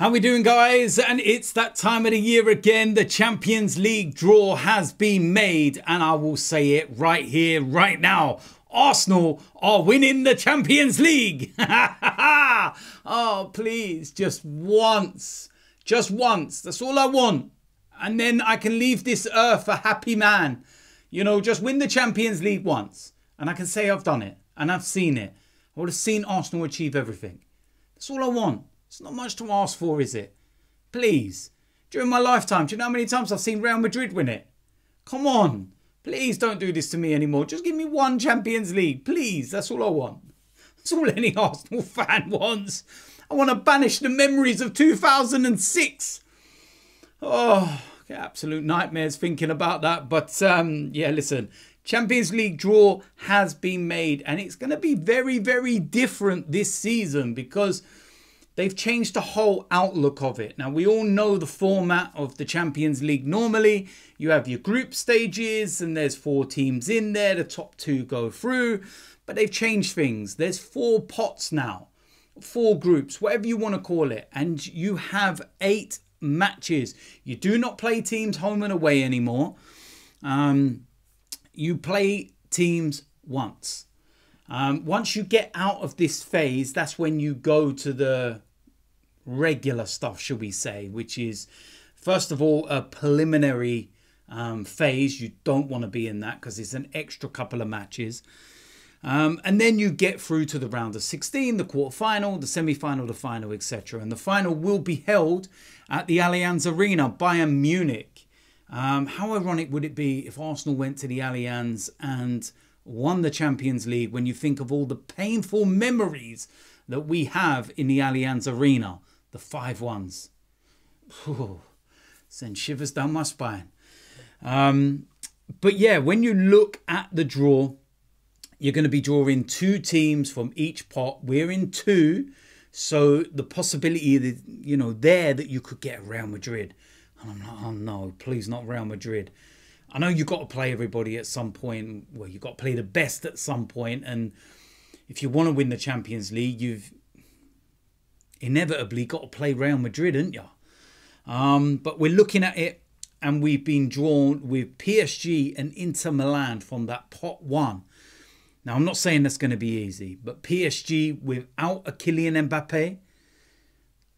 How we doing, guys? And it's that time of the year again. The Champions League draw has been made, and I will say it right here, right now. Arsenal are winning the Champions League. Oh, please, just once. Just once. That's all I want. And then I can leave this earth a happy man. You know, just win the Champions League once. And I can say I've done it. And I've seen it. I would have seen Arsenal achieve everything. That's all I want. It's not much to ask for, is it? Please. During my lifetime, do you know how many times I've seen Real Madrid win it? Come on. Please don't do this to me anymore. Just give me one Champions League. Please. That's all I want. That's all any Arsenal fan wants. I want to banish the memories of 2006. Oh, absolute nightmares thinking about that. But yeah, listen. Champions League draw has been made. And it's going to be very, very different this season because they've changed the whole outlook of it. Now, we all know the format of the Champions League. Normally, you have your group stages and there's 4 teams in there. The top 2 go through. But they've changed things. There's 4 pots now. 4 groups, whatever you want to call it. And you have 8 matches. You do not play teams home and away anymore. You play teams once. Once you get out of this phase, that's when you go to the regular stuff, shall we say, which is, first of all, a preliminary phase. You don't want to be in that because it's an extra couple of matches. And then you get through to the round of 16, the quarterfinal, the semi-final, the final, etc. And the final will be held at the Allianz Arena, Bayern Munich. How ironic would it be if Arsenal went to the Allianz and won the Champions League when you think of all the painful memories that we have in the Allianz Arena, the 5-1s. Send shivers down my spine. But yeah, when you look at the draw, you're going to be drawing 2 teams from each pot. We're in 2, so the possibility that, you know, there that you could get Real Madrid. And I'm like, oh no, please not Real Madrid. I know you've got to play everybody at some point. Well, you've got to play the best at some point. And if you want to win the Champions League, you've inevitably got to play Real Madrid, haven't you? But we're looking at it and we've been drawn with PSG and Inter Milan from that pot 1. Now, I'm not saying that's going to be easy, but PSG without a Kylian Mbappe,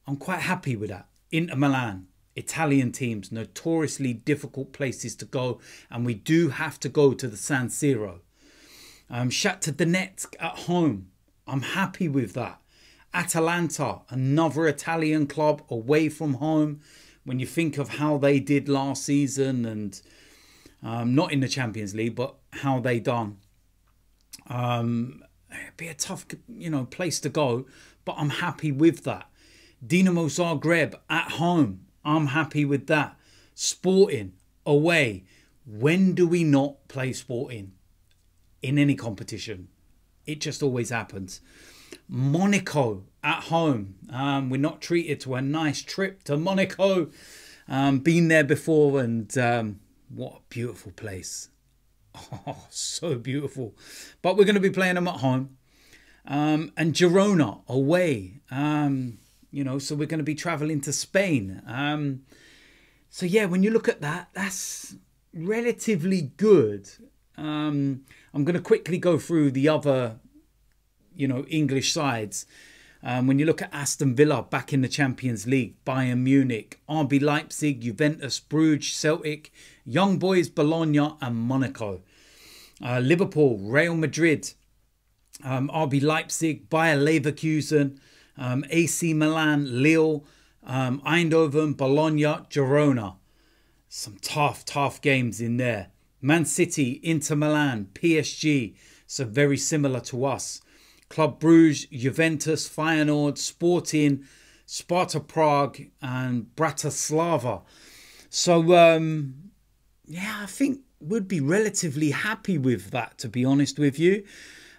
I'm quite happy with that. Inter Milan. Italian teams, notoriously difficult places to go, and we do have to go to the San Siro. Shakhtar Donetsk at home, I'm happy with that. Atalanta, another Italian club away from home. When you think of how they did last season, and not in the Champions League, but how they done, it'd be a tough, you know, place to go. But I'm happy with that. Dinamo Zagreb at home. I'm happy with that. Sporting, away. When do we not play Sporting in any competition? It just always happens. Monaco at home. We're not treated to a nice trip to Monaco. Been there before, and what a beautiful place. Oh, so beautiful. But we're going to be playing them at home. And Girona, away. You know, so we're going to be travelling to Spain. So yeah, when you look at that, that's relatively good. I'm going to quickly go through the other, you know, English sides. When you look at Aston Villa back in the Champions League, Bayern Munich, RB Leipzig, Juventus, Bruges, Celtic, Young Boys, Bologna and Monaco. Liverpool, Real Madrid, RB Leipzig, Bayer Leverkusen, AC Milan, Lille, Eindhoven, Bologna, Girona. Some tough games in there. Man City, Inter Milan, PSG. So very similar to us. Club Bruges, Juventus, Feyenoord, Sporting, Sparta Prague and Bratislava. So, yeah, I think we'd be relatively happy with that, to be honest with you.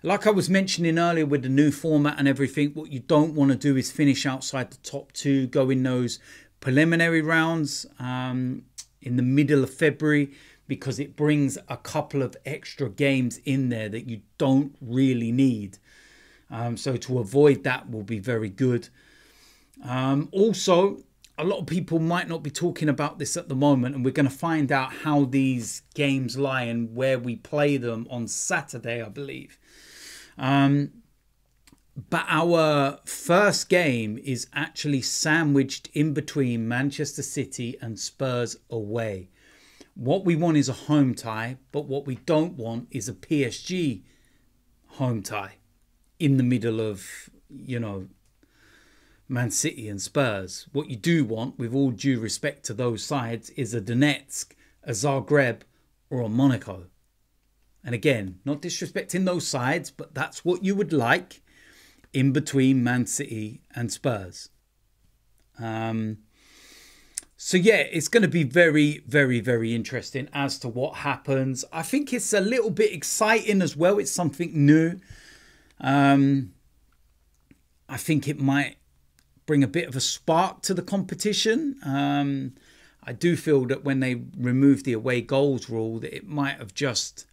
Like I was mentioning earlier with the new format and everything, what you don't want to do is finish outside the top 2, go in those preliminary rounds in the middle of February, because it brings a couple of extra games in there that you don't really need. So to avoid that will be very good. Also, a lot of people might not be talking about this at the moment, and we're going to find out how these games lie and where we play them on Saturday, I believe. But our first game is actually sandwiched in between Manchester City and Spurs away. What we want is a home tie, but what we don't want is a PSG home tie in the middle of, you know, Man City and Spurs. What you do want, with all due respect to those sides, is a Donetsk, a Zagreb, or a Monaco. And again, not disrespecting those sides, but that's what you would like in between Man City and Spurs. So yeah, it's going to be very, very, very interesting as to what happens. I think it's a little bit exciting as well. It's something new. I think it might bring a bit of a spark to the competition. I do feel that when they removed the away goals rule, that it might have just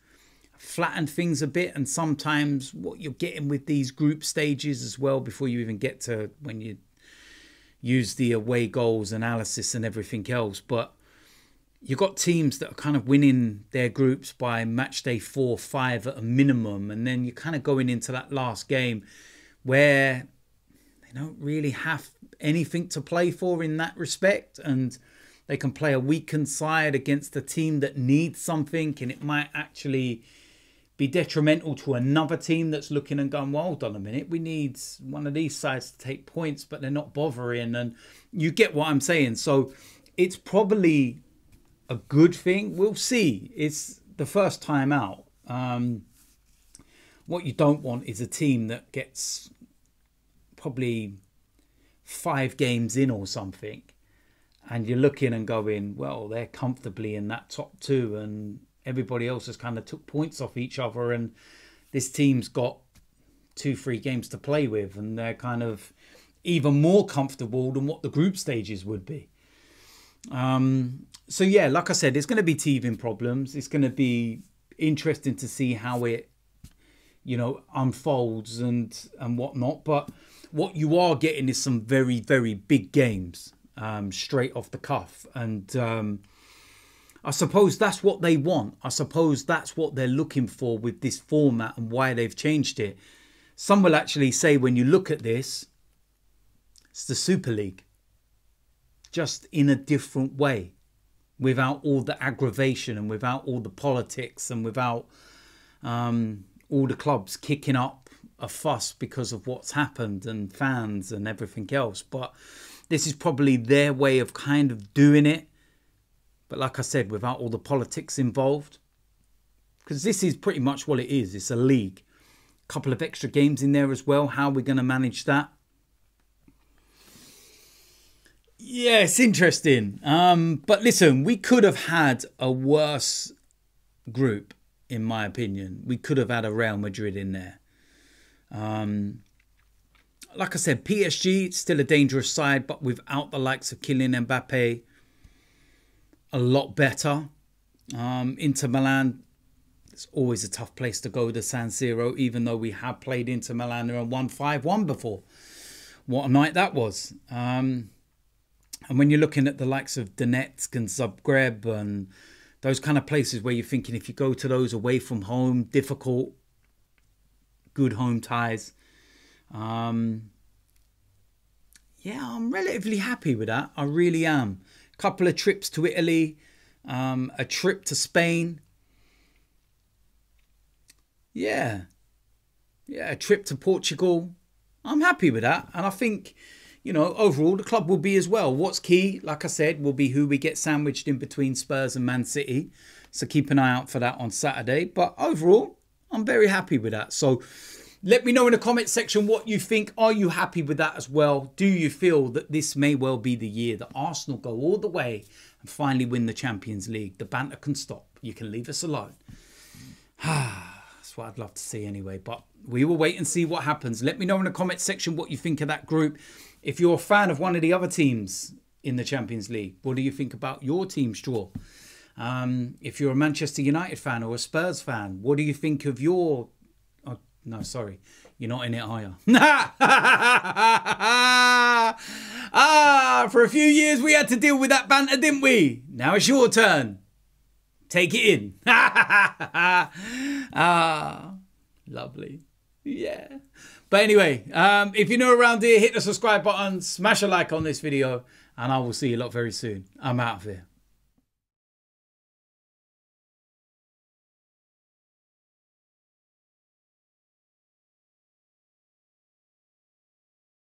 flattened things a bit. And sometimes what you're getting with these group stages as well, before you even get to when you use the away goals analysis and everything else, but you've got teams that are kind of winning their groups by match day 4, 5 at a minimum, and then you're kind of going into that last game where they don't really have anything to play for in that respect, and they can play a weakened side against a team that needs something, and it might actually be detrimental to another team that's looking and going, well, hold on a minute, we need one of these sides to take points, but they're not bothering. And you get what I'm saying. So it's probably a good thing. We'll see. It's the first time out. What you don't want is a team that gets probably 5 games in or something, and you're looking and going, well, they're comfortably in that top 2, and everybody else has kind of took points off each other, and this team's got 2-3 games to play with, and they're kind of even more comfortable than what the group stages would be. So yeah, like I said, it's going to be teething problems. It's going to be interesting to see how it, you know, unfolds and whatnot. But what you are getting is some very, very big games straight off the cuff, and I suppose that's what they want. I suppose that's what they're looking for with this format and why they've changed it. Some will actually say, when you look at this, it's the Super League, just in a different way, without all the aggravation and without all the politics and without all the clubs kicking up a fuss because of what's happened and fans and everything else. But this is probably their way of kind of doing it. But like I said, without all the politics involved, because this is pretty much what it is. It's a league. A couple of extra games in there as well. How are we going to manage that? Yeah, it's interesting. But listen, we could have had a worse group, in my opinion. We could have had a Real Madrid in there. Like I said, PSG, still a dangerous side, but without the likes of Kylian Mbappe, a lot better. Inter Milan, it's always a tough place to go, the San Siro, even though we have played Inter Milan and won 5-1 before. What a night that was. And when you're looking at the likes of Donetsk and Zagreb and those kind of places where you're thinking, if you go to those away from home, difficult, good home ties. Yeah, I'm relatively happy with that. I really am. Couple of trips to Italy, a trip to Spain. Yeah, a trip to Portugal. I'm happy with that. And I think, you know, overall the club will be as well. What's key, like I said, will be who we get sandwiched in between Spurs and Man City. So keep an eye out for that on Saturday. But overall, I'm very happy with that. So let me know in the comment section what you think. Are you happy with that as well? Do you feel that this may well be the year that Arsenal go all the way and finally win the Champions League? The banter can stop. You can leave us alone. That's what I'd love to see anyway. But we will wait and see what happens. Let me know in the comment section what you think of that group. If you're a fan of one of the other teams in the Champions League, what do you think about your team's draw? If you're a Manchester United fan or a Spurs fan, what do you think of your You're not in it, are you? For a few years we had to deal with that banter, didn't we? Now it's your turn. Take it in. Lovely. Yeah. But anyway, if you're new around here, hit the subscribe button, smash a like on this video, and I will see you lot very soon. I'm out of here.